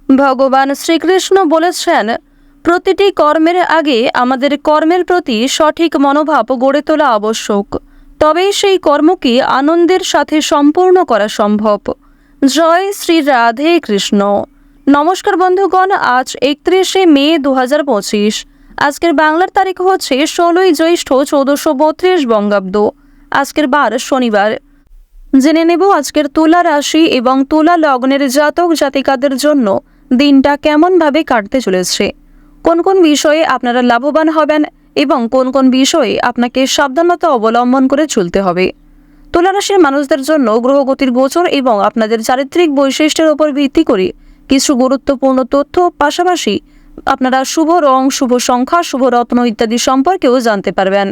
ভগবান শ্রীকৃষ্ণ বলেছেন, প্রতিটি কর্মের আগে আমাদের কর্মের প্রতি সঠিক মনোভাব গড়ে তোলা আবশ্যক, তবেই সেই কর্মকে আনন্দের সাথে সম্পূর্ণ করা সম্ভব। জয় শ্রী রাধে কৃষ্ণ। নমস্কার বন্ধুগণ, আজ 31শে মে 2025। আজকের বাংলার তারিখ হচ্ছে 16ই জ্যৈষ্ঠ 1432 বঙ্গাব্দ। আজকের বার শনিবার। জেনে নেব আজকের তুলা রাশি এবং তুলা লগ্নের জাতক জাতিকাদের জন্য দিনটা কেমনভাবে কাটতে চলেছে, কোন কোন বিষয়ে আপনারা লাভবান হবেন এবং কোন কোন বিষয়ে আপনাকে সাবধানতা অবলম্বন করে চলতে হবে। তুলা রাশির মানুষদের জন্য গ্রহগতির গোচর এবং আপনাদের চারিত্রিক বৈশিষ্ট্যের উপর ভিত্তি করে কিছু গুরুত্বপূর্ণ তথ্য, পাশাপাশি আপনারা শুভ রং, শুভ সংখ্যা, শুভ রত্ন ইত্যাদি সম্পর্কেও জানতে পারবেন।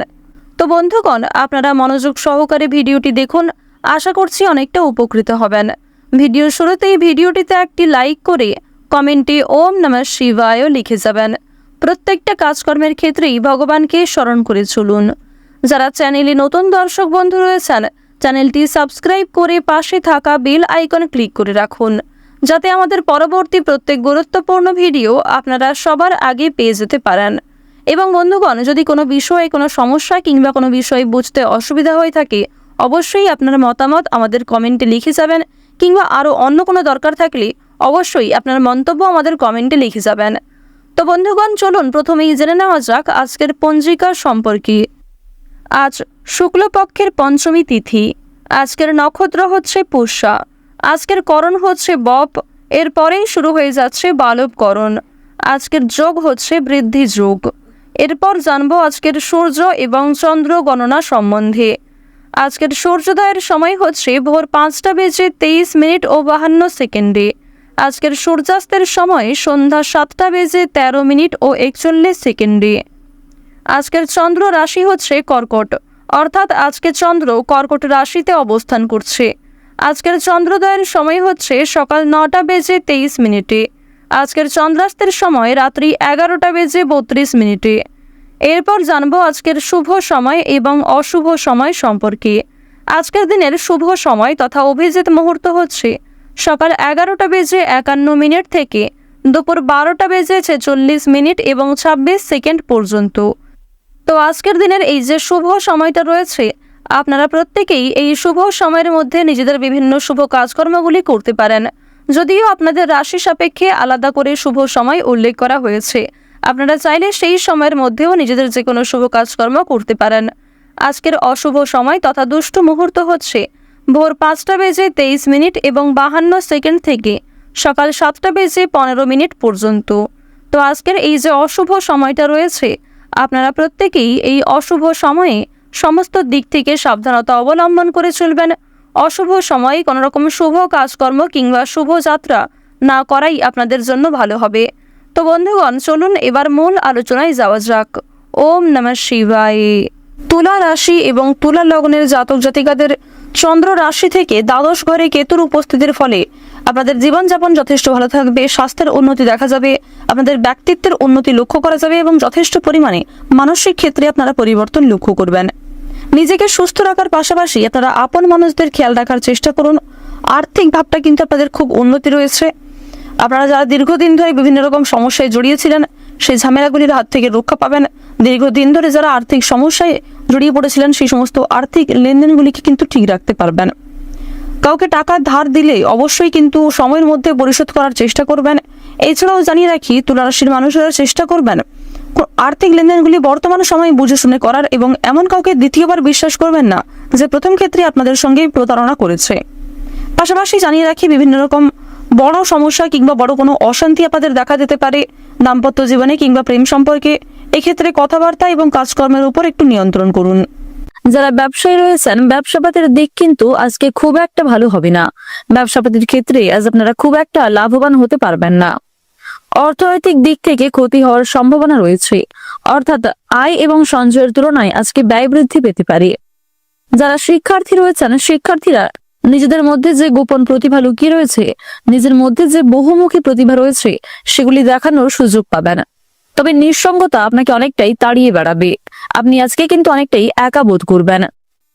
তো বন্ধুগণ, আপনারা মনোযোগ সহকারে ভিডিওটি দেখুন, আশা করছি অনেকটা উপকৃত হবেন। ভিডিওর শুরুতেই ভিডিওটিতে একটি লাইক করে কমেন্টে ওম নমঃ শিবায় লিখে যাবেন। প্রত্যেকটা কাজকর্মের ক্ষেত্রেই ভগবানকে স্মরণ করে চলুন। যারা চ্যানেলে নতুন দর্শক বন্ধু রয়েছেন, চ্যানেলটি সাবস্ক্রাইব করে পাশে থাকা বেল আইকন ক্লিক করে রাখুন, যাতে আমাদের পরবর্তী প্রত্যেক গুরুত্বপূর্ণ ভিডিও আপনারা সবার আগে পেয়ে যেতে পারেন। এবং বন্ধুগণ, যদি কোনো বিষয়ে কোনো সমস্যা কিংবা কোনো বিষয়ে বুঝতে অসুবিধা হয়ে থাকে, অবশ্যই আপনার মতামত আমাদের কমেন্টে লিখে যাবেন, কিংবা আরও অন্য কোনো দরকার থাকলে অবশ্যই আপনার মন্তব্য আমাদের কমেন্টে লিখে যাবেন। তো বন্ধুগণ, চলুন প্রথমেই জেনে নেওয়া যাক আজকের পঞ্জিকা সম্পর্কে। আজ শুক্লপক্ষের পঞ্চমী তিথি। আজকের নক্ষত্র হচ্ছে পুষ্যা। আজকের করণ হচ্ছে বপ, এরপরেই শুরু হয়ে যাচ্ছে বালবকরণ। আজকের যোগ হচ্ছে বৃদ্ধি যোগ। এরপর জানবো আজকের সূর্য এবং চন্দ্র গণনা সম্বন্ধে। আজকের সূর্যোদয়ের সময় হচ্ছে ভোর 5:23 ও 52 সেকেন্ডে। আজকের সূর্যাস্তের সময় সন্ধ্যা 7:13 ও 41 সেকেন্ডে। আজকের চন্দ্র রাশি হচ্ছে কর্কট, অর্থাৎ আজকে চন্দ্র কর্কট রাশিতে অবস্থান করছে। আজকের চন্দ্রোদয়ের সময় হচ্ছে সকাল 9:23। আজকের চন্দ্রাস্তের সময় রাত্রি 11:32। এরপর জানবো আজকের শুভ সময় এবং অশুভ সময় সম্পর্কে। আজকের দিনের শুভ সময় তথা অভিজিৎ মুহূর্ত হচ্ছে সকাল 11:51 থেকে দুপুর 12:46 এবং 26 সেকেন্ড পর্যন্ত। তো আজকের দিনের এই যে শুভ সময়টা রয়েছে, আপনারা প্রত্যেকেই এই শুভ সময়ের মধ্যে নিজেদের বিভিন্ন শুভ কাজকর্মগুলি করতে পারেন। যদিও আপনাদের রাশি সাপেক্ষে আলাদা করে শুভ সময় উল্লেখ করা হয়েছে, আপনারা চাইলে সেই সময়ের মধ্যেও নিজেদের যে কোনো শুভ কাজকর্ম করতে পারেন। আজকের অশুভ সময় তথা দুষ্ট মুহূর্ত হচ্ছে ভোর 5:23 এবং 52 সেকেন্ড থেকে সকাল 7:15 পর্যন্ত। তো আজকের এই যে অশুভ সময়টা রয়েছে, আপনারা প্রত্যেকেই এই অশুভ সময়ে সমস্ত দিক থেকে সাবধানতা অবলম্বন করে চলবেন। অশুভ সময়ে কোনো রকম শুভ কাজকর্ম কিংবা শুভ যাত্রা না করাই আপনাদের জন্য ভালো হবে। তো বন্ধুগণ, চলুন এবার মূল আলোচনায় যাওয়া যাক। ওম নমঃ শিবায়। তুলা রাশি এবং তুলা লগ্নের জাতক জাতিকাদের চন্দ্র রাশি থেকে দ্বাদশ ঘরে কেতুর উপস্থিতির ফলে আপনাদের জীবনযাপন যথেষ্ট ভালো থাকবে, স্বাস্থ্যের উন্নতি দেখা যাবে, আপনাদের ব্যক্তিত্বের উন্নতি লক্ষ্য করা যাবে এবং যথেষ্ট পরিমাণে মানসিক ক্ষেত্রে আপনারা পরিবর্তন লক্ষ্য করবেন। নিজেকে সুস্থ রাখার পাশাপাশি আপনারা আপন মানুষদের খেয়াল রাখার চেষ্টা করুন। আর্থিক ভাবটা কিন্তু আপনাদের খুব উন্নতি রয়েছে। আপনারা যারা দীর্ঘদিন ধরে বিভিন্ন রকম সমস্যায় জড়িয়েছিলেন, সেই ঝামেলাগুলির হাত থেকে রক্ষা পাবেন। দীর্ঘদিন ধরে যারা আর্থিক সমস্যায় জড়িয়ে পড়েছিলেন, সেই সমস্ত আর্থিক লেনদেনগুলিকে কিন্তু ঠিক রাখতে পারবেন। কাউকে টাকা ধার দিলে অবশ্যই কিন্তু সময়ের মধ্যে পরিশোধ করার চেষ্টা করবেন। এছাড়াও জানিয়ে রাখি, তুলা রাশির মানুষেরা চেষ্টা করবেন আর্থিক লেনদেনগুলি বর্তমান সময়ে বুঝে শুনে করার এবং এমন কাউকে দ্বিতীয়বার বিশ্বাস করবেন না যে প্রথম ক্ষেত্রে আপনাদের সঙ্গে প্রতারণা করেছে। পাশাপাশি জানিয়ে রাখি, বিভিন্ন রকম বড় সমস্যা কিংবা বড় কোনো অশান্তি আপনাদের দেখা দিতে পারে দাম্পত্য জীবনে কিংবা প্রেম সম্পর্কে। এক্ষেত্রে কথাবার্তা এবং কাজকর্মের উপর একটু নিয়ন্ত্রণ করুন। যারা ব্যবসায়ী রয়েছেন, ব্যবসাপাতির দিক কিন্তু আজকে খুব একটা ভালো হবে না। ব্যবসাপাতির ক্ষেত্রে আজ আপনারা খুব একটা লাভবান হতে পারবেন না। অর্থনৈতিক দিক থেকে ক্ষতি হওয়ার সম্ভাবনা রয়েছে, অর্থাৎ আয় এবং সঞ্চয়ের তুলনায় আজকে ব্যয় বৃদ্ধি পেতে পারে। যারা শিক্ষার্থী রয়েছেন, শিক্ষার্থীরা নিজেদের মধ্যে যে গোপন প্রতিভা লুকিয়ে রয়েছে, নিজের মধ্যে যে বহুমুখী প্রতিভা রয়েছে, সেগুলি দেখানোর সুযোগ পাবেন। তবে নিঃসঙ্গতা আপনাকে অনেকটাই তাড়িয়ে বেড়াবে। আপনি আজকে কিন্তু অনেকটাই একা বোধ করবেন।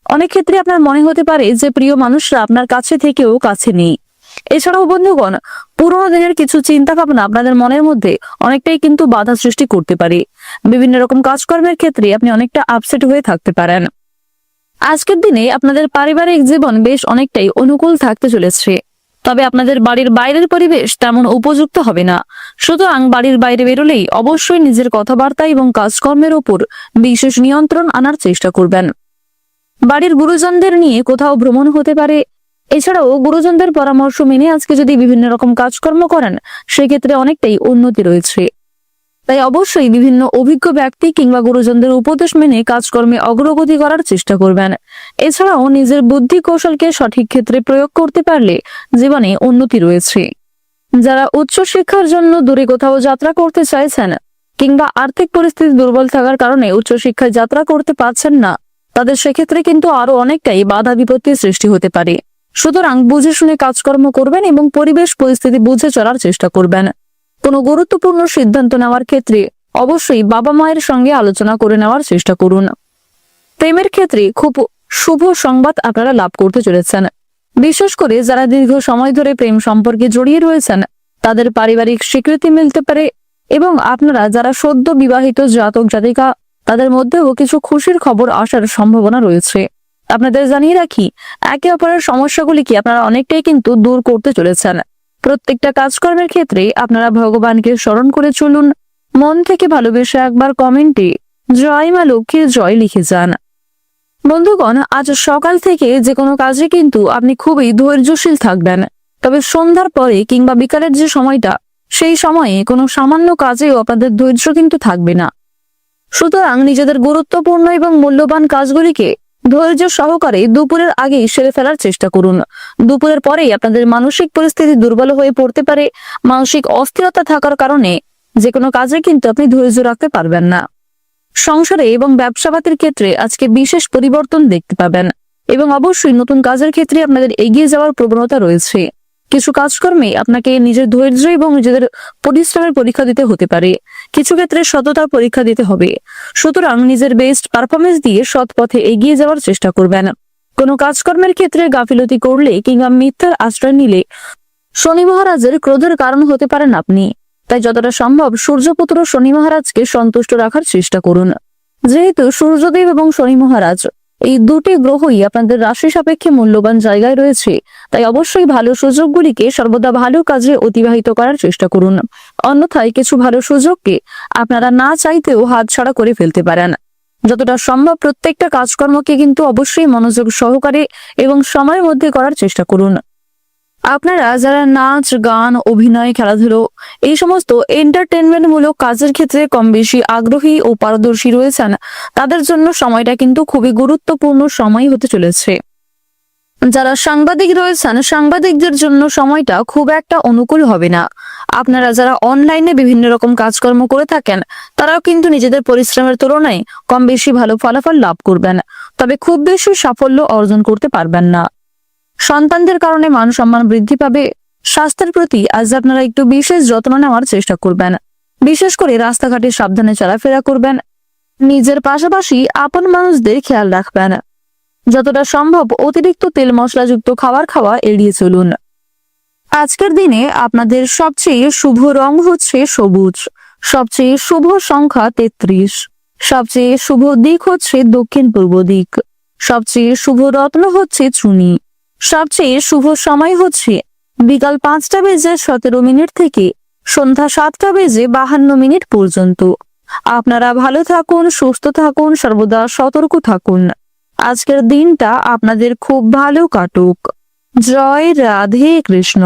অনেক ক্ষেত্রে আপনার মনে হতে পারে যে প্রিয় মানুষরা আপনার কাছে থেকেও কাছে নেই। এছাড়াও বন্ধুগণ, পুরোনো দিনের কিছু চিন্তা ভাবনা আপনাদের মনের মধ্যে অনেকটাই কিন্তু বাধা সৃষ্টি করতে পারে। বিভিন্ন রকম কাজকর্মের ক্ষেত্রে আপনি অনেকটা আপসেট হয়ে থাকতে পারেন। আজকের দিনে আপনাদের পারিবারিক জীবন বেশ অনেকটাই অনুকূল থাকতে চলেছে, তবে আপনাদের বাড়ির বাইরের পরিবেশ তেমন উপযুক্ত হবে না। সুতরাং বাড়ির বাইরে বেরোলেই অবশ্যই নিজের কথাবার্তা এবং কাজকর্মের উপর বিশেষ নিয়ন্ত্রণ আনার চেষ্টা করবেন। বাড়ির গুরুজনদের নিয়ে কোথাও ভ্রমণ হতে পারে। এছাড়াও গুরুজনদের পরামর্শ মেনে আজকে যদি বিভিন্ন রকম কাজকর্ম করেন, সেক্ষেত্রে অনেকটাই উন্নতি রয়েছে। তাই অবশ্যই বিভিন্ন অভিজ্ঞ ব্যক্তি কিংবা গুরুজনদের উপদেশ মেনে কাজকর্মে অগ্রগতি করার চেষ্টা করবেন। এছাড়াও নিজের বুদ্ধি কৌশলকে সঠিক ক্ষেত্রে প্রয়োগ করতে পারলে জীবনে উন্নতি রয়েছে। যারা উচ্চশিক্ষার জন্য দূরে কোথাও যাত্রা করতে চাইছেন কিংবা আর্থিক পরিস্থিতি দুর্বল থাকার কারণে উচ্চশিক্ষায় যাত্রা করতে পারছেন না, তাদের সেক্ষেত্রে কিন্তু আরো অনেকটাই বাধা বিপত্তির সৃষ্টি হতে পারে। সুতরাং বুঝে শুনে কাজকর্ম করবেন এবং পরিবেশ পরিস্থিতি বুঝে চলার চেষ্টা করবেন। কোনো গুরুত্বপূর্ণ সিদ্ধান্ত নেওয়ার ক্ষেত্রে অবশ্যই বাবা মায়ের সঙ্গে আলোচনা করে নেওয়ার চেষ্টা করুন। প্রেমের ক্ষেত্রে খুব শুভ সংবাদ আপনারা লাভ করতে চলেছেন। বিশেষ করে যারা দীর্ঘ সময় ধরে প্রেম সম্পর্কে জড়িয়ে রয়েছেন, তাদের পারিবারিক স্বীকৃতি মিলতে পারে এবং আপনারা যারা সদ্য বিবাহিত জাতক জাতিকা, তাদের মধ্যেও কিছু খুশির খবর আসার সম্ভাবনা রয়েছে। আপনাদের জানিয়ে রাখি, একে অপরের সমস্যাগুলিকে আপনারা অনেকটাই কিন্তু দূর করতে চলেছেন। প্রত্যেকটা কাজকর্মের ক্ষেত্রে আপনারা ভগবানকে স্মরণ করে চলুন। মন থেকে ভালোবেসে একবার কমেন্টে জয় মা লক্ষ্মীর জয় লিখে যান। বন্ধুগণ, আজ সকাল থেকে যে কোনো কাজে কিন্তু আপনি খুবই ধৈর্যশীল থাকবেন, তবে সন্ধ্যার পরে কিংবা বিকালের যে সময়টা, সেই সময়ে কোনো সামান্য কাজেও আপনাদের ধৈর্য কিন্তু থাকবে না। সুতরাং নিজেদের গুরুত্বপূর্ণ এবং মূল্যবান কাজগুলিকে ধৈর্য সহকারে দুপুরের আগেই সেরে ফেলার চেষ্টা করুন। দুপুরের পরেই আপনাদের মানসিক পরিস্থিতি দুর্বল হয়ে পড়তে পারে। মানসিক অস্থিরতা থাকার কারণে যে কোনো কাজে কিন্তু আপনি ধৈর্য রাখতে পারবেন না। সংসারে এবং ব্যবসাপাতির ক্ষেত্রে আজকে বিশেষ পরিবর্তন দেখতে পাবেন এবং অবশ্যই নতুন কাজের ক্ষেত্রে আপনাদের এগিয়ে যাওয়ার প্রবণতা রয়েছে। কিছু কাজকর্মে আপনাকে নিজের ধৈর্য এবং নিজেদের পরিশ্রমের পরীক্ষা দিতে হতে পারে। কিছু ক্ষেত্রে সততার পরীক্ষা দিতে হবে। সুতরাং নিজের বেস্ট পারফরমেন্স দিয়ে সৎ পথে এগিয়ে যাওয়ার চেষ্টা করবেন। কোনো কাজকর্মের ক্ষেত্রে গাফিলতি করলে কিংবা মিথ্যার আশ্রয় নিলে শনি মহারাজের ক্রোধের কারণ হতে পারেন আপনি। তাই যতটা সম্ভব সূর্যপুত্র শনি মহারাজকে সন্তুষ্ট রাখার চেষ্টা করুন। যেহেতু সূর্যদেব এবং শনি মহারাজ এই দুটি গ্রহই আপনাদের রাশি সাপেক্ষে মূল্যবান জায়গায় রয়েছে, তাই অবশ্যই ভালো সুযোগগুলিকে সর্বদা ভালো কাজে অতিবাহিত করার চেষ্টা করুন। অন্যথায় কিছু ভালো সুযোগকে আপনারা না চাইতেও হাতছাড়া করে ফেলতে পারেন। যতটা সম্ভব প্রত্যেকটা কাজকর্মকে কিন্তু অবশ্যই মনোযোগ সহকারে এবং সময়ের মধ্যে করার চেষ্টা করুন। আপনারা যারা নাচ, গান, অভিনয়, খেলাধুলো এই সমস্ত এন্টারটেনমেন্ট মূলক কাজের ক্ষেত্রে কম বেশি আগ্রহী ও পারদর্শী রয়েছেন, তাদের জন্য সময়টা কিন্তু খুবই গুরুত্বপূর্ণ সময় হতে চলেছে। যারা সাংবাদিক রয়েছেন, সাংবাদিকদের জন্য সময়টা খুব একটা অনুকূল হবে না। আপনারা যারা অনলাইনে বিভিন্ন রকম কাজকর্ম করে থাকেন, তারাও কিন্তু নিজেদের পরিশ্রমের তুলনায় কম বেশি ভালো ফলাফল লাভ করবেন, তবে খুব বেশি সাফল্য অর্জন করতে পারবেন না। সন্তানদের কারণে মান সম্মান বৃদ্ধি পাবে। স্বাস্থ্যের প্রতি আজ আপনারা একটু বিশেষ যত্ন নেওয়ার চেষ্টা করবেন। বিশেষ করে রাস্তাঘাটে সাবধানে চলাফেরা করবেন। নিজের পাশাপাশি আপন মানুষদের খেয়াল রাখবেন। যতটা সম্ভব অতিরিক্ত তেল মশলাযুক্ত খাবার খাওয়া এড়িয়ে চলুন। আজকের দিনে আপনাদের সবচেয়ে শুভ রং হচ্ছে সবুজ। সবচেয়ে শুভ সংখ্যা 33। সবচেয়ে শুভ দিক হচ্ছে দক্ষিণ পূর্ব দিক। সবচেয়ে শুভ রত্ন হচ্ছে চুনি। সবচেয়ে শুভ সময় হচ্ছে বিকাল 5টা বেজে 17 মিনিট থেকে সন্ধ্যা 7টা বেজে 52 মিনিট পর্যন্ত। আপনারা ভালো থাকুন, সুস্থ থাকুন, সর্বদা সতর্ক থাকুন। আজকের দিনটা আপনাদের খুব ভালো কাটুক। জয় রাধে কৃষ্ণ।